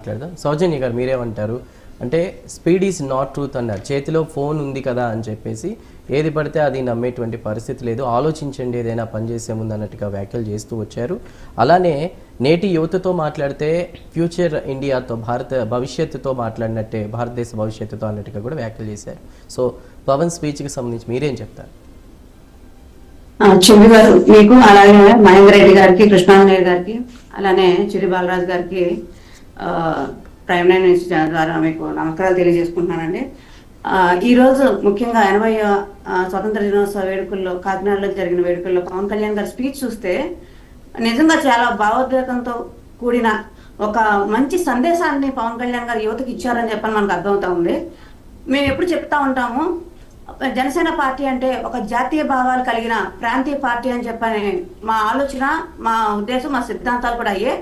మాట్లాడదాం. సౌజన్య గారు మీరేమంటారు? అంటే స్పీడ్ ఈజ్ నాట్ ట్రూత్ అన్నారు. చేతిలో ఫోన్ ఉంది కదా అని చెప్పేసి ఏది పడితే అది నమ్మేటువంటి పరిస్థితి లేదు. ఆలోచించండి ఏదైనా పని చేసే ముందు అన్నట్టుగా వ్యాఖ్యలు చేస్తూ వచ్చారు. అలానే నేటి యువతతో మాట్లాడితే ఫ్యూచర్ ఇండియాతో, భారత భవిష్యత్తుతో మాట్లాడినట్టే, భారతదేశ భవిష్యత్తుతో అన్నట్టుగా కూడా వ్యాఖ్యలు చేశారు. సో పవన్ స్పీచ్కి సంబంధించి మీరేం చెప్తారు? చెవి గారు మీకు, అలాగే మహేందర్ రెడ్డి గారికి, కృష్ణాంజనేయ గారికి, అలానే చిరి బాలరాజు గారికి ప్రైమ్ లైన్ న్యూస్ ద్వారా మీకు నమస్కారాలు తెలియజేసుకుంటున్నానండి. ఈరోజు ముఖ్యంగా 80వ స్వతంత్ర దినోత్సవ వేడుకల్లో, కాకినాడలో జరిగిన వేడుకల్లో పవన్ కళ్యాణ్ గారి స్పీచ్ చూస్తే నిజంగా చాలా భావోద్వేగంతో కూడిన ఒక మంచి సందేశాన్ని పవన్ కళ్యాణ్ గారు యువతకు ఇచ్చారని చెప్పని మనకు అర్థమవుతా ఉంది. మేము ఎప్పుడు చెప్తా ఉంటాము, జనసేన పార్టీ అంటే ఒక జాతీయ భావాలు కలిగిన ప్రాంతీయ పార్టీ అని చెప్పని మా ఆలోచన, మా ఉద్దేశం, మా సిద్ధాంతాలు కూడా అయ్యే.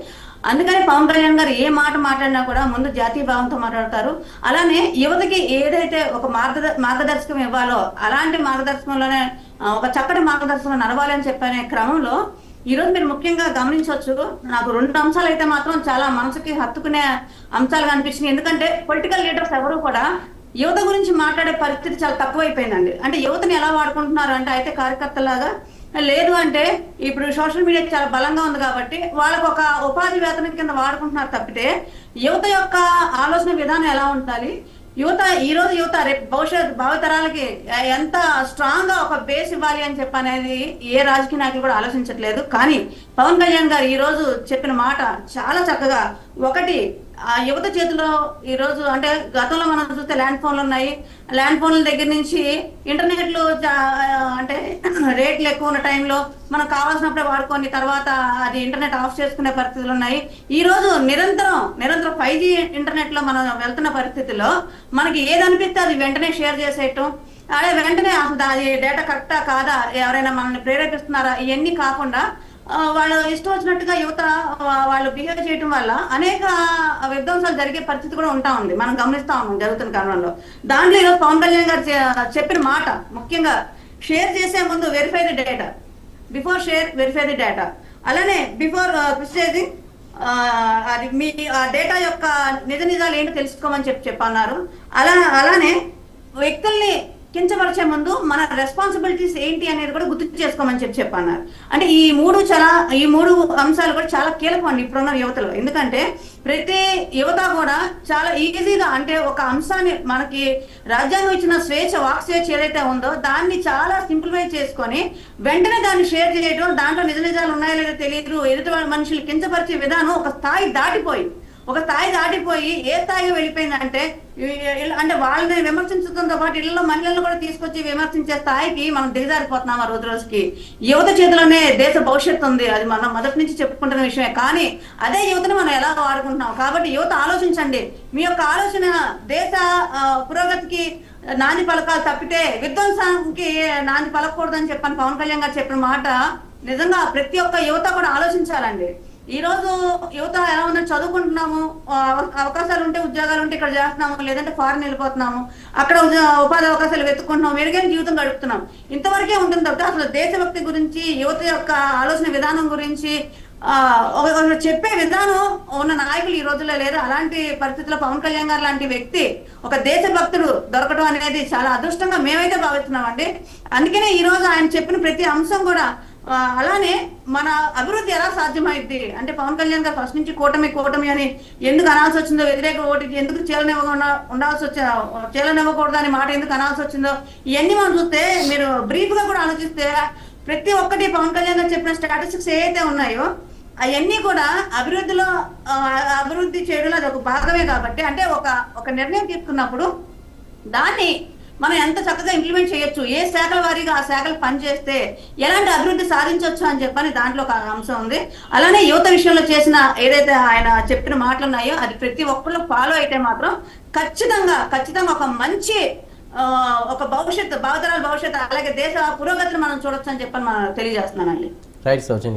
అందుకని పవన్ కళ్యాణ్ గారు ఏ మాట మాట్లాడినా కూడా ముందు జాతీయ భావంతో మాట్లాడతారు. అలానే యువతకి ఏదైతే ఒక మార్గదర్శకం ఇవ్వాలో అలాంటి మార్గదర్శకంలోనే ఒక చక్కటి మార్గదర్శకం నడవాలి అని చెప్పనే క్రమంలో ఈరోజు మీరు ముఖ్యంగా గమనించవచ్చు. నాకు 2 అంశాలు అయితే మాత్రం చాలా మనసుకి హత్తుకునే అంశాలుగా అనిపించినాయి. ఎందుకంటే పొలిటికల్ లీడర్స్ ఎవరు కూడా యువత గురించి మాట్లాడే పరిస్థితి చాలా తక్కువైపోయిందండి. అంటే యువతని ఎలా వాడుకుంటున్నారు అంటే, అయితే కార్యకర్తలాగా, లేదు అంటే ఇప్పుడు సోషల్ మీడియా చాలా బలంగా ఉంది కాబట్టి వాళ్ళకు ఒక ఉపాధి వేతనం కింద వాడుకుంటున్నారు తప్పితే యువత యొక్క ఆలోచన విధానం ఎలా ఉండాలి, ఈరోజు యువత రేపు భావితరాలకి ఎంత స్ట్రాంగ్ గా ఒక బేస్ ఇవ్వాలి అని చెప్పనేది ఏ రాజకీయ నాయకులు కూడా ఆలోచించట్లేదు. కానీ పవన్ కళ్యాణ్ గారు ఈ రోజు చెప్పిన మాట చాలా చక్కగా, ఒకటి ఆ యువత చేతిలో ఈ రోజు, అంటే గతంలో మనం చూస్తే ల్యాండ్ ఫోన్లు ఉన్నాయి. ల్యాండ్ ఫోన్ల దగ్గర నుంచి ఇంటర్నెట్లు అంటే రేట్లు ఎక్కువ ఉన్న టైంలో మనం కావాల్సినప్పుడే వాడుకొని తర్వాత అది ఇంటర్నెట్ ఆఫ్ చేసుకునే పరిస్థితులు ఉన్నాయి. ఈ రోజు నిరంతరం 5G ఇంటర్నెట్ లో మనం వెళ్తున్న పరిస్థితుల్లో మనకి ఏది అనిపిస్తే అది వెంటనే షేర్ చేసేయటం, అదే వెంటనే అసలు అది డేటా కరెక్టా కాదా, ఎవరైనా మనల్ని ప్రేరేపిస్తున్నారా, ఇవన్నీ కాకుండా వాళ్ళు ఇష్టం వచ్చినట్టుగా యువత వాళ్ళు బిహేవ్ చేయడం వల్ల అనేక విధ్వంసాలు జరిగే పరిస్థితి కూడా ఉంటా ఉంది. మనం గమనిస్తా ఉన్నాం జరుగుతున్న కారణంలో. దాంట్లో ఈరోజు పవన్ కళ్యాణ్ గారు చెప్పిన మాట ముఖ్యంగా, షేర్ చేసే ముందు verify the data, before share verify the data, అలానే బిఫోర్ ప్రిసైజింగ్ అది మీ డేటా యొక్క నిజాలు ఏంటో తెలుసుకోమని చెప్పన్నారు. అలానే వ్యక్తుల్ని కించపరిచే ముందు మన రెస్పాన్సిబిలిటీస్ ఏంటి అనేది కూడా గుర్తు చేసుకోమని చెప్పన్నారు. అంటే ఈ మూడు అంశాలు కూడా చాలా కీలకం అండి ఇప్పుడున్న యువతలో. ఎందుకంటే ప్రతి యువత కూడా చాలా ఈజీగా, అంటే ఒక అంశాన్ని, మనకి రాజ్యాంగం ఇచ్చిన వాక్ స్వేచ్ఛ ఏదైతే ఉందో దాన్ని చాలా సింప్లిఫై చేసుకొని వెంటనే దాన్ని షేర్ చేయడం, దాంట్లో నిజాలు ఉన్నాయో లేదో తెలియదు, ఎదుటి మనుషులు కించపరిచే విధానం ఒక స్థాయి దాటిపోయి ఏ స్థాయిగా వెళ్ళిపోయిందంటే, అంటే వాళ్ళని విమర్శించడంతో పాటు ఇళ్లలో మహిళలను కూడా తీసుకొచ్చి విమర్శించే స్థాయికి మనం దిగజారిపోతున్నాం. ఆ రోజుకి యువత చేతిలోనే దేశ భవిష్యత్తు ఉంది, అది మనం మొదటి నుంచి చెప్పుకుంటున్న విషయమే. కానీ అదే యువతను మనం ఎలా వాడుకుంటున్నాం. కాబట్టి యువత ఆలోచించండి. మీ యొక్క ఆలోచన దేశ పురోగతికి నాంది పలకాలు తప్పితే విధ్వంసానికి నాంది పలకూడదని చెప్పని పవన్ కళ్యాణ్ గారు చెప్పిన మాట నిజంగా ప్రతి ఒక్క యువత కూడా ఆలోచించాలండి. ఈ రోజు యువత ఎలా ఉందని, చదువుకుంటున్నాము, అవకాశాలు ఉంటే ఉద్యోగాలు ఉంటే ఇక్కడ చేస్తున్నాము, లేదంటే ఫారెన్ వెళ్ళిపోతున్నాము, అక్కడ ఉపాధి అవకాశాలు వెతుక్కుంటున్నాం, మెరుగైన జీవితం గడుపుతున్నాం. ఇంతవరకే ఉంటుంది తప్పితే అసలు దేశభక్తి గురించి, యువత యొక్క ఆలోచన విధానం గురించి చెప్పే విధానం ఉన్న నాయకులు ఈ రోజుల్లో లేదు. అలాంటి పరిస్థితుల్లో పవన్ కళ్యాణ్ గారు లాంటి వ్యక్తి, ఒక దేశభక్తుడు దొరకడం అనేది చాలా అదృష్టంగా మేమైతే భావిస్తున్నామండి. అందుకనే ఈ రోజు ఆయన చెప్పిన ప్రతి అంశం కూడా, అలానే మన అభివృద్ధి ఎలా సాధ్యమైంది అంటే, పవన్ కళ్యాణ్ గారు ఫస్ట్ నుంచి కూటమి అని ఎందుకు అనాల్సి వచ్చిందో, వ్యతిరేక ఓటుకి ఎందుకు చేలనివ్వకూడదు అని మాట ఎందుకు అనాల్సి వచ్చిందో, ఇవన్నీ మనం చూస్తే, మీరు బ్రీఫ్ గా కూడా ఆలోచిస్తే ప్రతి ఒక్కటి పవన్ కళ్యాణ్ గారు చెప్పిన స్టాటిస్టిక్స్ ఏవైతే ఉన్నాయో అవన్నీ కూడా అభివృద్ధి చేయడంలో అది ఒక భాగమే. కాబట్టి అంటే ఒక నిర్ణయం తీసుకున్నప్పుడు దాన్ని మనం ఎంత చక్కగా ఇంప్లిమెంట్ చేయొచ్చు, ఏ శాఖల వారీగా ఆ శాఖలు పనిచేస్తే ఎలాంటి అభివృద్ధి సాధించవచ్చు అని చెప్పని దాంట్లో ఒక అంశం ఉంది. అలానే యువత విషయంలో చేసిన ఏదైతే ఆయన చెప్పిన మాటలు ఉన్నాయో అది ప్రతి ఒక్కళ్ళు ఫాలో అయితే మాత్రం ఖచ్చితంగా ఒక మంచి ఒక భావితరాల భవిష్యత్తు, అలాగే దేశ పురోగతిని మనం చూడొచ్చు అని చెప్పని మనం తెలియజేస్తున్నానండి. రైట్ సౌజన్య.